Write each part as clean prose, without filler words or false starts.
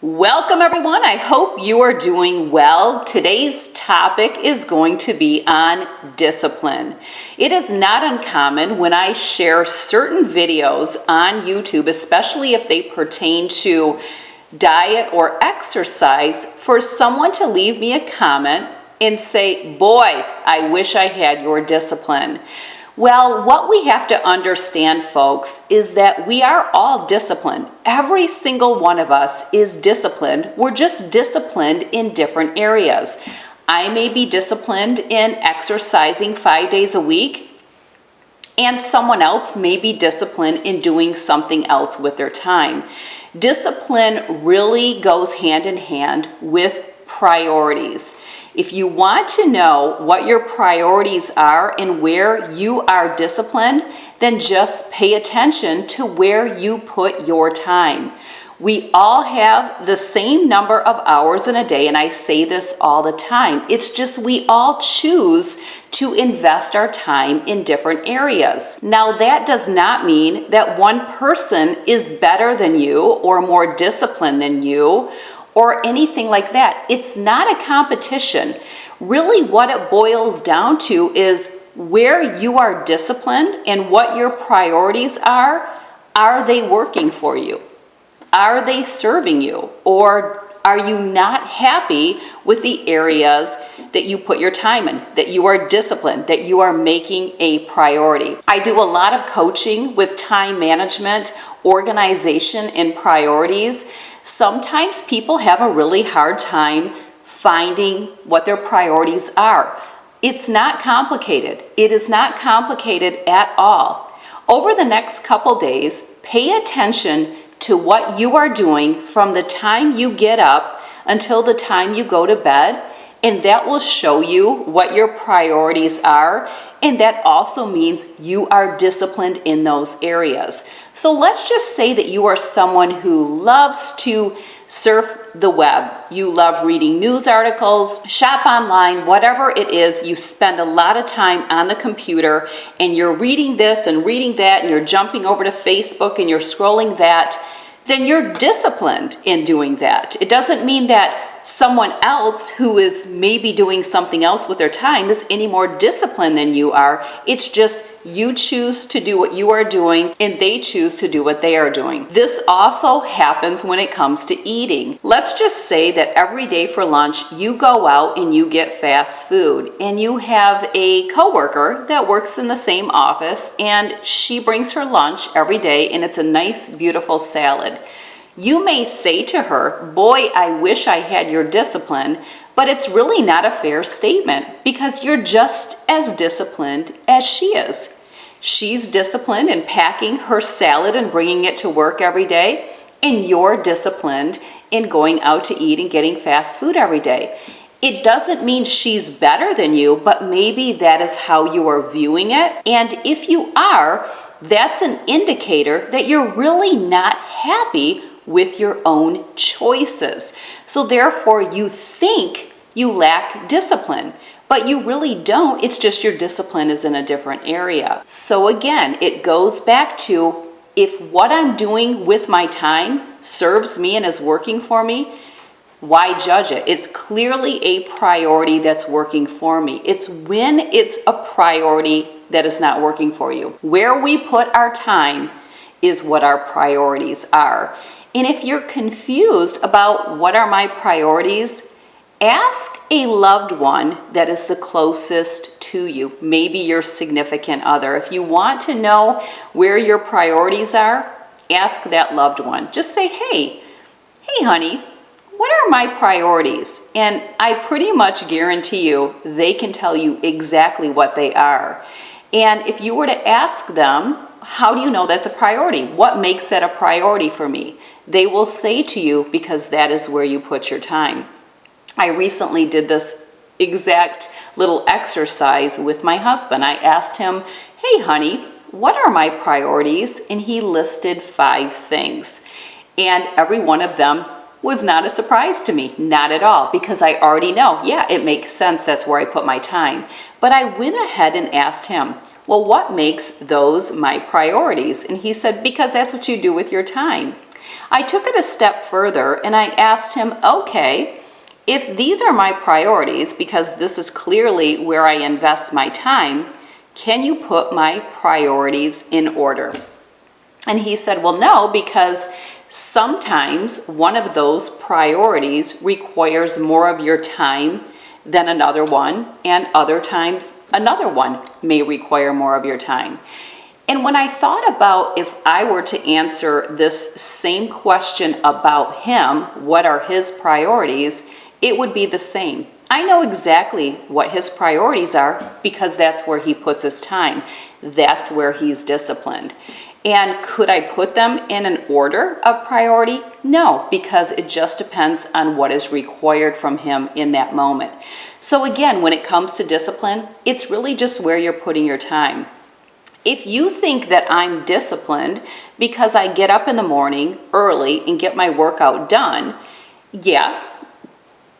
Welcome everyone. I hope you are doing well. Today's topic is going to be on discipline. It is not uncommon when I share certain videos on YouTube, especially if they pertain to diet or exercise, for someone to leave me a comment and say, "Boy, I wish I had your discipline." Well, what we have to understand, folks, is that we are all disciplined. Every single one of us is disciplined. We're just disciplined in different areas. I may be disciplined in exercising 5 days a week, and someone else may be disciplined in doing something else with their time. Discipline really goes hand in hand with priorities. If you want to know what your priorities are and where you are disciplined, then just pay attention to where you put your time. We all have the same number of hours in a day, and I say this all the time. It's just we all choose to invest our time in different areas. Now, that does not mean that one person is better than you or more disciplined than you, or anything like that. It's not a competition. Really, what it boils down to is where you are disciplined and what your priorities are. Are they working for you? Are they serving you? Or are you not happy with the areas that you put your time in, that you are disciplined, that you are making a priority? I do a lot of coaching with time management, organization, and priorities. Sometimes people have a really hard time finding what their priorities are. It's not complicated. It is not complicated at all. Over the next couple days, pay attention to what you are doing from the time you get up until the time you go to bed, and that will show you what your priorities are, and that also means you are disciplined in those areas. So let's just say that you are someone who loves to surf the web. You love reading news articles, shop online, whatever it is. You spend a lot of time on the computer and you're reading this and reading that, and you're jumping over to Facebook and you're scrolling that. Then you're disciplined in doing that. It doesn't mean that someone else who is maybe doing something else with their time is any more disciplined than you are. It's just you choose to do what you are doing and they choose to do what they are doing. This also happens when it comes to eating. Let's just say that every day for lunch you go out and you get fast food, and you have a coworker that works in the same office and she brings her lunch every day and it's a nice, beautiful salad. You may say to her, "Boy, I wish I had your discipline," but it's really not a fair statement because you're just as disciplined as she is. She's disciplined in packing her salad and bringing it to work every day, and you're disciplined in going out to eat and getting fast food every day. It doesn't mean she's better than you, but maybe that is how you are viewing it. And if you are, that's an indicator that you're really not happy with your own choices. So therefore, you think you lack discipline, but you really don't. It's just your discipline is in a different area. So again, it goes back to, if what I'm doing with my time serves me and is working for me, why judge it? It's clearly a priority that's working for me. It's when it's a priority that is not working for you. Where we put our time is what our priorities are. And if you're confused about what are my priorities, ask a loved one that is the closest to you, maybe your significant other. If you want to know where your priorities are, ask that loved one. Just say, hey honey, what are my priorities? And I pretty much guarantee you they can tell you exactly what they are. And if you were to ask them, how do you know that's a priority? What makes that a priority for me? They will say to you, because that is where you put your time. I recently did this exact little exercise with my husband. I asked him, "Hey honey, what are my priorities?" And he listed 5 things. And every one of them was not a surprise to me, not at all, because I already know, yeah, it makes sense, that's where I put my time. But I went ahead and asked him, well, what makes those my priorities? And he said, because that's what you do with your time. I took it a step further and I asked him, okay, if these are my priorities, because this is clearly where I invest my time, can you put my priorities in order? And he said, well, no, because sometimes one of those priorities requires more of your time than another one, and other times another one may require more of your time. And when I thought about if I were to answer this same question about him, what are his priorities, it would be the same. I know exactly what his priorities are because that's where he puts his time. That's where he's disciplined. And could I put them in an order of priority? No, because it just depends on what is required from him in that moment. So again, when it comes to discipline, it's really just where you're putting your time. If you think that I'm disciplined because I get up in the morning early and get my workout done, yeah,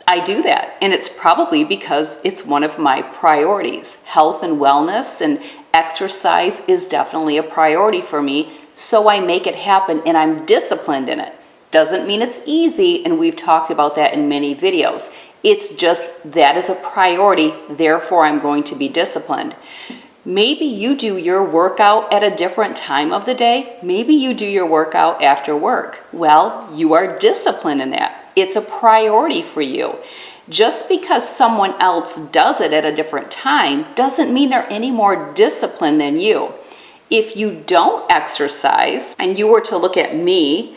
I do that. And it's probably because it's one of my priorities. Health and wellness and exercise is definitely a priority for me, so I make it happen and I'm disciplined in it. Doesn't mean it's easy, and we've talked about that in many videos. It's just that is a priority, therefore I'm going to be disciplined. Maybe you do your workout at a different time of the day. Maybe you do your workout after work. Well, you are disciplined in that. It's a priority for you. Just because someone else does it at a different time doesn't mean they're any more disciplined than you. If you don't exercise, and you were to look at me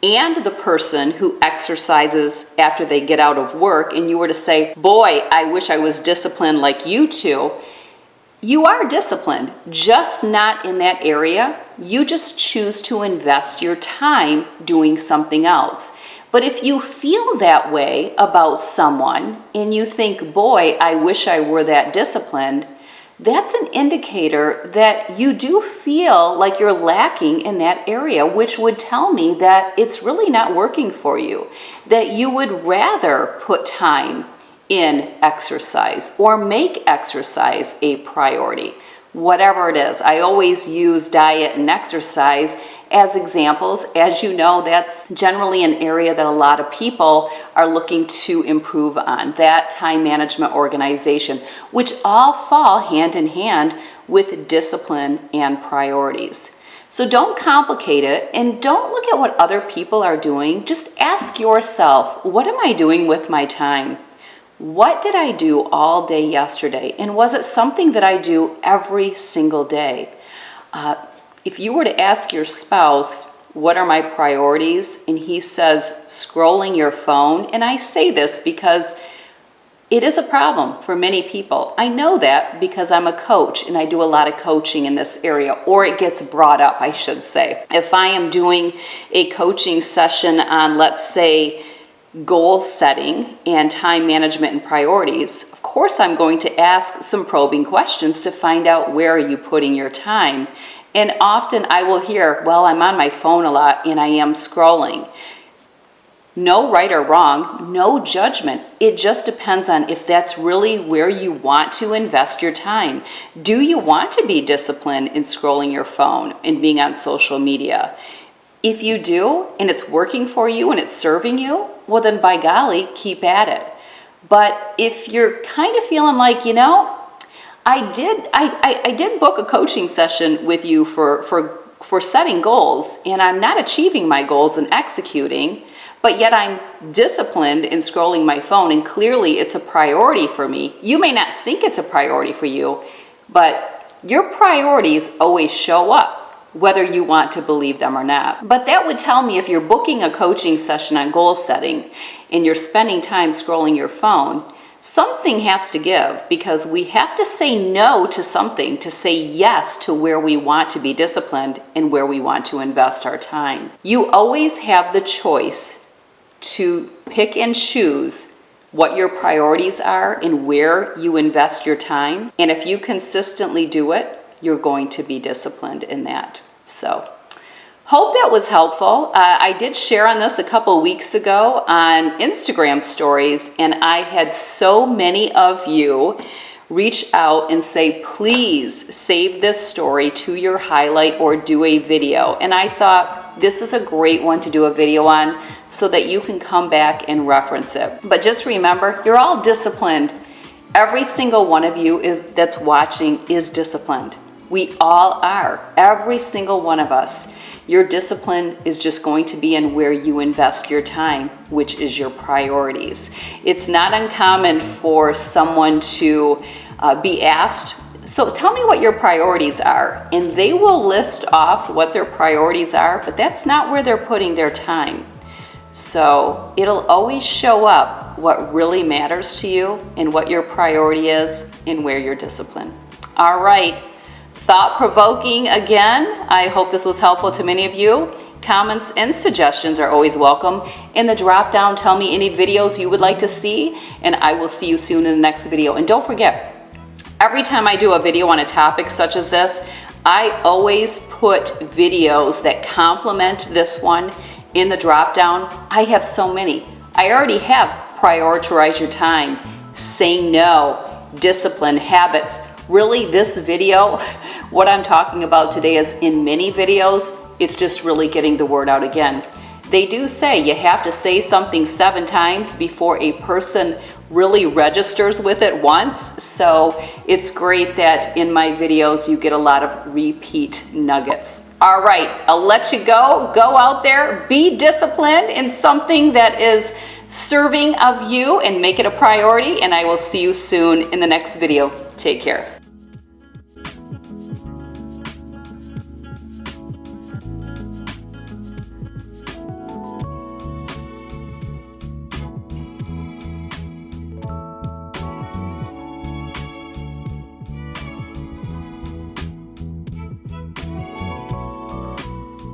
and the person who exercises after they get out of work, and you were to say, boy, I wish I was disciplined like you two, you are disciplined, just not in that area. You just choose to invest your time doing something else. But if you feel that way about someone and you think, boy, I wish I were that disciplined, that's an indicator that you do feel like you're lacking in that area, which would tell me that it's really not working for you, that you would rather put time in exercise or make exercise a priority. Whatever it is, I always use diet and exercise as examples. As you know, that's generally an area that a lot of people are looking to improve on, that time management, organization, which all fall hand in hand with discipline and priorities. So don't complicate it and don't look at what other people are doing. Just ask yourself, what am I doing with my time? What did I do all day yesterday? And was it something that I do every single day? If you were to ask your spouse, what are my priorities? And he says, scrolling your phone. And I say this because it is a problem for many people. I know that because I'm a coach and I do a lot of coaching in this area, or it gets brought up, I should say. If I am doing a coaching session on, let's say, goal setting and time management and priorities, of course I'm going to ask some probing questions to find out where are you putting your time. And often I will hear, well, I'm on my phone a lot and I am scrolling. No right or wrong, no judgment. It just depends on if that's really where you want to invest your time. Do you want to be disciplined in scrolling your phone and being on social media? If you do, and it's working for you and it's serving you, well then by golly, keep at it. But if you're kind of feeling like, you know, I did book a coaching session with you for setting goals, and I'm not achieving my goals and executing, but yet I'm disciplined in scrolling my phone, and clearly it's a priority for me. You may not think it's a priority for you, but your priorities always show up, whether you want to believe them or not. But that would tell me if you're booking a coaching session on goal setting and you're spending time scrolling your phone, something has to give, because we have to say no to something to say yes to where we want to be disciplined and where we want to invest our time. You always have the choice to pick and choose what your priorities are and where you invest your time. And if you consistently do it, you're going to be disciplined in that. So hope that was helpful. I did share on this a couple weeks ago on Instagram stories, and I had so many of you reach out and say, please save this story to your highlight or do a video. And I thought, this is a great one to do a video on so that you can come back and reference it. But just remember, you're all disciplined. Every single one of you that's watching is disciplined. We all are, every single one of us. Your discipline is just going to be in where you invest your time, which is your priorities. It's not uncommon for someone to be asked, so tell me what your priorities are. And they will list off what their priorities are, but that's not where they're putting their time. So it'll always show up what really matters to you and what your priority is and where you're disciplined. All right. Thought-provoking again. I hope this was helpful to many of you. Comments and suggestions are always welcome. In the drop down, tell me any videos you would like to see, and I will see you soon in the next video. And don't forget, every time I do a video on a topic such as this, I always put videos that complement this one in the drop down. I have so many. I already have prioritize your time, say no, discipline, habits. Really, this video, what I'm talking about today is in many videos, it's just really getting the word out again. They do say you have to say something 7 times before a person really registers with it once. So it's great that in my videos you get a lot of repeat nuggets. All right, I'll let you go. Go out there, be disciplined in something that is serving of you and make it a priority. And I will see you soon in the next video. Take care.